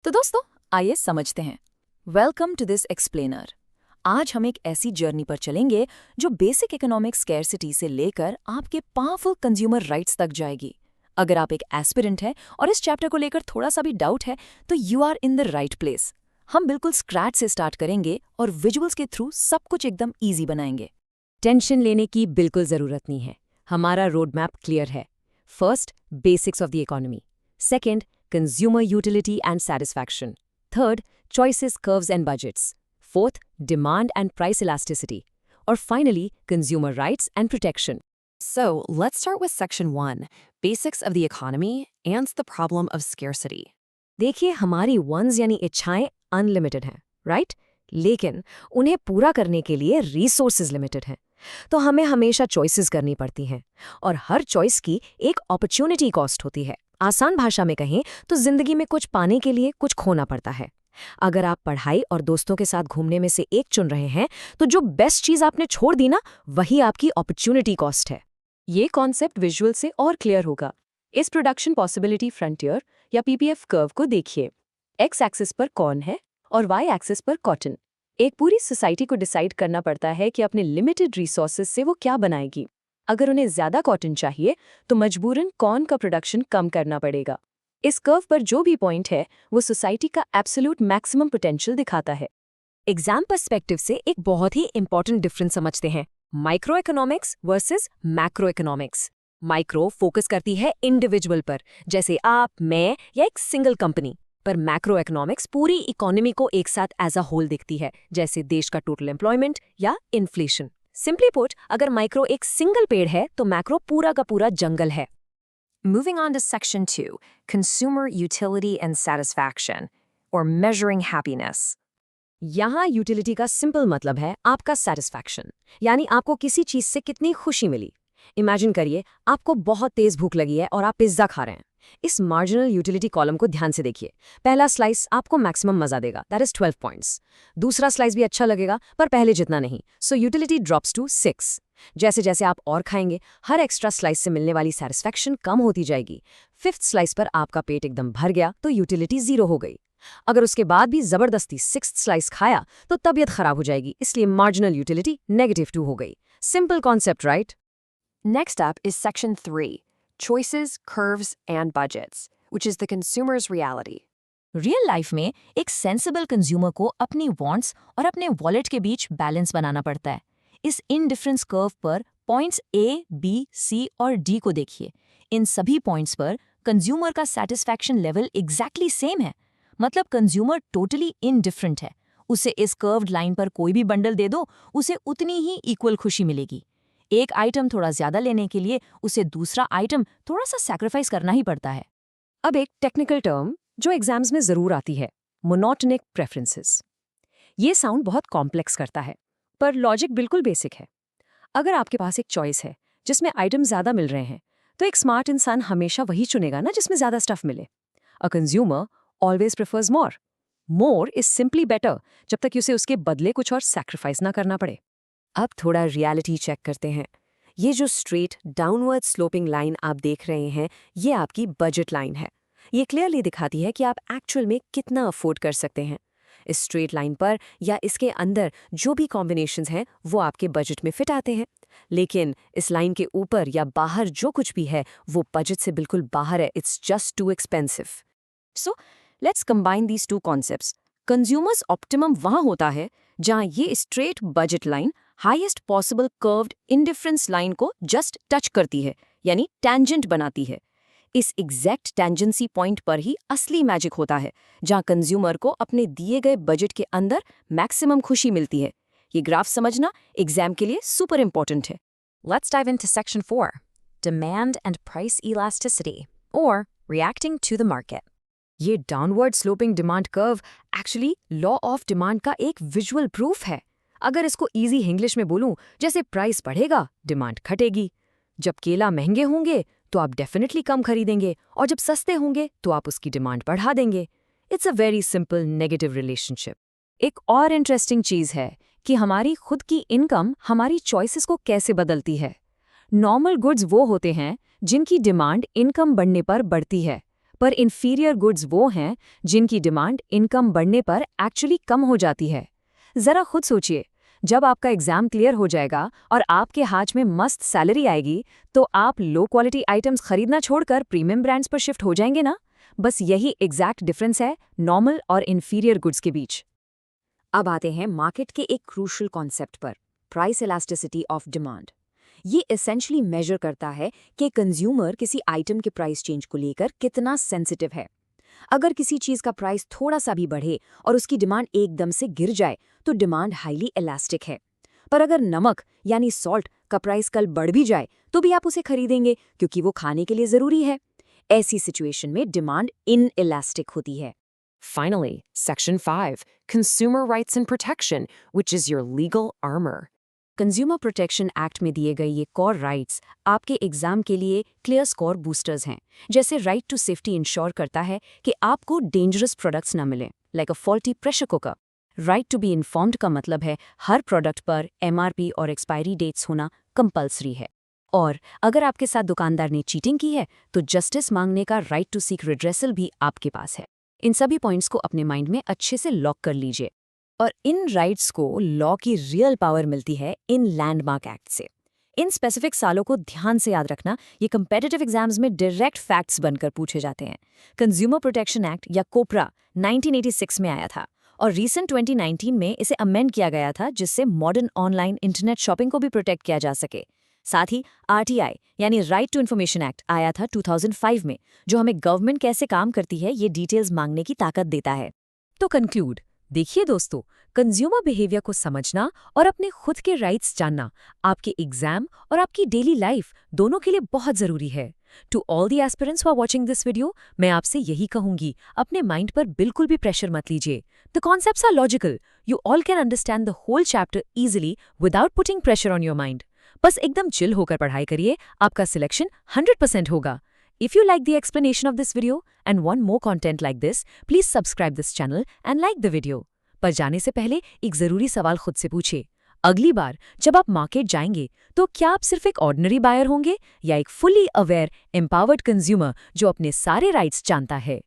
तो दोस्तों, आइए समझते हैं। Welcome to this explainer. आज हम एक ऐसी जर्नी पर चलेंगे जो बेसिक इकोनॉमिक स्कैरसिटी से लेकर आपके पावरफुल कंज्यूमर राइट्स तक जाएगी। अगर आप एक एस्पिरेंट हैं और इस चैप्टर को लेकर थोड़ा सा भी डाउट है तो you are in the right place. हम बिल्कुल स्क्रैच से स्टार्ट करेंगे और विजुअल्स के थ्रू सब कुछ एकदम ईजी बनाएंगे। टेंशन लेने की बिल्कुल ज़रूरत नहीं है। हमारा रोड मैप क्लियर है। First, basics of the economy. Second, consumer utility and satisfaction. Third, choices, curves and budgets. Fourth, demand and price elasticity. और finally, consumer rights and protection. So, let's start with Section 1, Basics of the Economy and the Problem of Scarcity. देखिए, हमारी once यानी इच्छाएं unlimited हैं, right? लेकिन उन्हें पूरा करने के लिए रिसोर्सेज लिमिटेड हैं। तो हमें हमेशा चॉइसेस करनी पड़ती हैं और हर चॉइस की एक अपॉर्चुनिटी कॉस्ट होती है। आसान भाषा में कहें तो जिंदगी में कुछ पाने के लिए कुछ खोना पड़ता है। अगर आप पढ़ाई और दोस्तों के साथ घूमने में से एक चुन रहे हैं तो जो बेस्ट चीज आपने छोड़ दी ना, वही आपकी अपॉर्चुनिटी कॉस्ट है। ये कॉन्सेप्ट विजुअल से और क्लियर होगा। इस प्रोडक्शन पॉसिबिलिटी फ्रंटियर या पीपीएफ कर्व को देखिए। एक्स एक्सिस पर कॉर्न है और वाई एक्सिस पर कॉटन। एक पूरी सोसाइटी को डिसाइड करना पड़ता है कि अपने लिमिटेड रिसोर्सेज से वो क्या बनाएगी। अगर उन्हें ज्यादा कॉटन चाहिए तो मजबूरन कॉर्न का प्रोडक्शन कम करना पड़ेगा। इस कर्व पर जो भी पॉइंट है वो सोसाइटी का एब्सोल्यूट मैक्सिमम पोटेंशियल दिखाता है। एग्जाम पर्सपेक्टिव से एक बहुत ही इंपॉर्टेंट डिफरेंस समझते हैं, micro economics versus macro economics. Micro focus करती है इंडिविजुअल पर, जैसे आप, मैं या एक सिंगल कंपनी। पर मैक्रो इकोनॉमिक्स पूरी इकोनॉमी को एक साथ एज अ होल देखती है, जैसे देश का टोटल एम्प्लॉयमेंट या इन्फ्लेशन। सिंपली पुट, अगर माइक्रो एक सिंगल पेड़ है तो मैक्रो पूरा का पूरा जंगल है। Moving on to Section 2, Consumer Utility and Satisfaction, or Measuring Happiness. यहाँ यूटिलिटी का सिंपल मतलब है आपका सेटिस्फैक्शन, यानी आपको किसी चीज से कितनी खुशी मिली। इमेजिन करिए, आपको बहुत तेज भूख लगी है और आप पिज्जा खा रहे हैं। इस मार्जिनल यूटिलिटी कॉलम को ध्यान से देखिए। पहला स्लाइस आपको मैक्सिमम मजा देगा, दैट इज 12 पॉइंट्स। दूसरा स्लाइस भी अच्छा लगेगा पर पहले जितना नहीं, सो यूटिलिटी ड्रॉप्स टू 6। जैसे जैसे आप और खाएंगे, हर एक्स्ट्रा स्लाइस से मिलने वाली सेटिस्फैक्शन कम होती जाएगी। फिफ्थ स्लाइस पर आपका पेट एकदम भर गया तो यूटिलिटी 0 हो गई। अगर उसके बाद भी जबरदस्ती 6th स्लाइस खाया तो तबीयत खराब हो जाएगी, इसलिए मार्जिनल यूटिलिटी -2 हो गई। Simple concept, right? Next up is Section 3, Choices, Curves, and Budgets, which is the consumer's reality. Real life में एक सेंसिबल कंज्यूमर को अपनी वांट्स और अपने वॉलेट के बीच बैलेंस बनाना पड़ता है। इस इनडिफरेंस कर्व पर पॉइंट्स ए, बी, सी और डी को देखिए। इन सभी पॉइंट्स पर कंज्यूमर का सेटिस्फैक्शन लेवल एग्जैक्टली सेम है। मतलब कंज्यूमर टोटली इनडिफरेंट है। उसे इस कर्व्ड लाइन पर कोई भी बंडल दे दो, उसे उतनी ही इक्वल खुशी मिलेगी। एक आइटम थोड़ा ज्यादा लेने के लिए उसे दूसरा आइटम थोड़ा सा सैक्रिफाइस करना ही पड़ता है। अब एक टेक्निकल टर्म जो एग्जाम्स में जरूर आती है, मोनोटोनिक प्रेफरेंसेस। ये साउंड बहुत कॉम्प्लेक्स करता है पर लॉजिक बिल्कुल बेसिक है। अगर आपके पास एक चॉइस है जिसमें आइटम ज्यादा मिल रहे हैं तो एक स्मार्ट इंसान हमेशा वही चुनेगा ना जिसमें ज्यादा स्टफ मिले। A consumer always prefers more. More is simply better जब तक उसे उसके बदले कुछ और सैक्रिफाइस ना करना पड़े। अब थोड़ा रियलिटी चेक करते हैं। ये जो स्ट्रेट डाउनवर्ड स्लोपिंग लाइन आप देख रहे हैं, ये आपकी बजट लाइन है। ये क्लियरली दिखाती है कि आप एक्चुअल में कितना अफोर्ड कर सकते हैं। इस स्ट्रेट लाइन पर या इसके अंदर जो भी कॉम्बिनेशंस हैं वो आपके बजट में फिट आते हैं। लेकिन इस लाइन के ऊपर या बाहर जो कुछ भी है वो बजट से बिल्कुल बाहर है। It's just too expensive. So let's combine these two concepts. Consumers optimum वहां होता है जहां ये straight budget line highest possible curved indifference line को जस्ट टच करती है, यानी टैंजेंट बनाती है। इस एग्जैक्ट टैंजेंसी पॉइंट पर ही असली मैजिक होता है, जहां कंज्यूमर को अपने दिए गए बजट के अंदर मैक्सिमम खुशी मिलती है। ये ग्राफ समझना एग्जाम के लिए सुपर इंपॉर्टेंट है। Let's dive into Section 4, Demand and Price Elasticity, or Reacting to the Market. ये downward sloping demand curve actually law of demand का एक विजुअल प्रूफ है। अगर इसको इजी इंग्लिश में बोलूं, जैसे प्राइस बढ़ेगा डिमांड घटेगी। जब केला महंगे होंगे तो आप डेफिनेटली कम खरीदेंगे और जब सस्ते होंगे तो आप उसकी डिमांड बढ़ा देंगे। It's a very simple negative relationship. एक और इंटरेस्टिंग चीज है कि हमारी खुद की इनकम हमारी चॉइसेस को कैसे बदलती है। नॉर्मल गुड्स वो होते हैं जिनकी डिमांड इनकम बढ़ने पर बढ़ती है, पर इन्फीरियर गुड्स वो हैं जिनकी डिमांड इनकम बढ़ने पर एक्चुअली कम हो जाती है। ज़रा खुद सोचिए, जब आपका एग्जाम क्लियर हो जाएगा और आपके हाथ में मस्त सैलरी आएगी, तो आप लो क्वालिटी आइटम्स खरीदना छोड़कर प्रीमियम ब्रांड्स पर शिफ्ट हो जाएंगे ना। बस यही एग्जैक्ट डिफरेंस है नॉर्मल और इन्फीरियर गुड्स के बीच। अब आते हैं मार्केट के एक क्रूशल कॉन्सेप्ट पर, प्राइस इलास्टिसिटी ऑफ डिमांड। ये एसेंशियली मेजर करता है कि कंज्यूमर किसी आइटम के प्राइस चेंज को लेकर कितना सेंसिटिव है। अगर किसी चीज़ का प्राइस थोड़ा सा भी बढ़े और उसकी डिमांड एकदम से गिर जाए तो डिमांड हाईली इलास्टिक है। पर अगर नमक यानी सॉल्ट का प्राइस कल बढ़ भी जाए तो भी आप उसे खरीदेंगे क्योंकि वो खाने के लिए ज़रूरी है। ऐसी सिचुएशन में डिमांड इनइलास्टिक होती है। Finally, Section 5, Consumer Rights and Protection, which is your legal armor. Consumer protection act में दिए गए ये कोर राइट्स आपके एग्जाम के लिए क्लियर स्कोर बूस्टर्स हैं। जैसे राइट टू सेफ्टी इंश्योर करता है कि आपको डेंजरस प्रोडक्ट्स ना मिलें, like a faulty pressure cooker. Right to be informed का मतलब है हर प्रोडक्ट पर MRP और एक्सपायरी डेट्स होना कंपल्सरी है। और अगर आपके साथ दुकानदार ने चीटिंग की है तो जस्टिस मांगने का राइट टू सीक रिड्रेसल भी आपके पास है। इन सभी पॉइंट्स को अपने माइंड में अच्छे से लॉक कर लीजिए। और इन राइट्स को लॉ की रियल पावर मिलती है इन लैंडमार्क एक्ट से। इन स्पेसिफिक सालों को ध्यान से याद रखना, ये कंपेटिटिव एग्जाम्स में डायरेक्ट फैक्ट्स बनकर पूछे जाते हैं। कंज्यूमर प्रोटेक्शन एक्ट या कोपरा 1986 में आया था और रीसेंट 2019 में इसे अमेंड किया गया था जिससे मॉडर्न ऑनलाइन इंटरनेट शॉपिंग को भी प्रोटेक्ट किया जा सके। साथ ही RTI यानी राइट टू इन्फॉर्मेशन एक्ट आया था 2005 में, जो हमें गवर्नमेंट कैसे काम करती है ये डिटेल्स मांगने की ताकत देता है। तो कंक्लूड, देखिए दोस्तों, कंज्यूमर बिहेवियर को समझना और अपने खुद के राइट्स जानना आपके एग्जाम और आपकी डेली लाइफ दोनों के लिए बहुत जरूरी है। To all the aspirants who are watching this video, मैं आपसे यही कहूंगी, अपने माइंड पर बिल्कुल भी प्रेशर मत लीजिए। The concepts are logical, you all can understand the whole chapter easily without putting pressure on your mind. बस एकदम चिल होकर पढ़ाई करिए, आपका सिलेक्शन 100% होगा। If you like the explanation of this video and want more content like this, please subscribe this channel and like the video. पर जाने से पहले एक जरूरी सवाल खुद से पूछिए, अगली बार जब आप मार्केट जाएंगे तो क्या आप सिर्फ एक ऑर्डिनरी बायर होंगे या एक फुली अवेयर एम्पावर्ड कंज्यूमर जो अपने सारे राइट्स जानता है।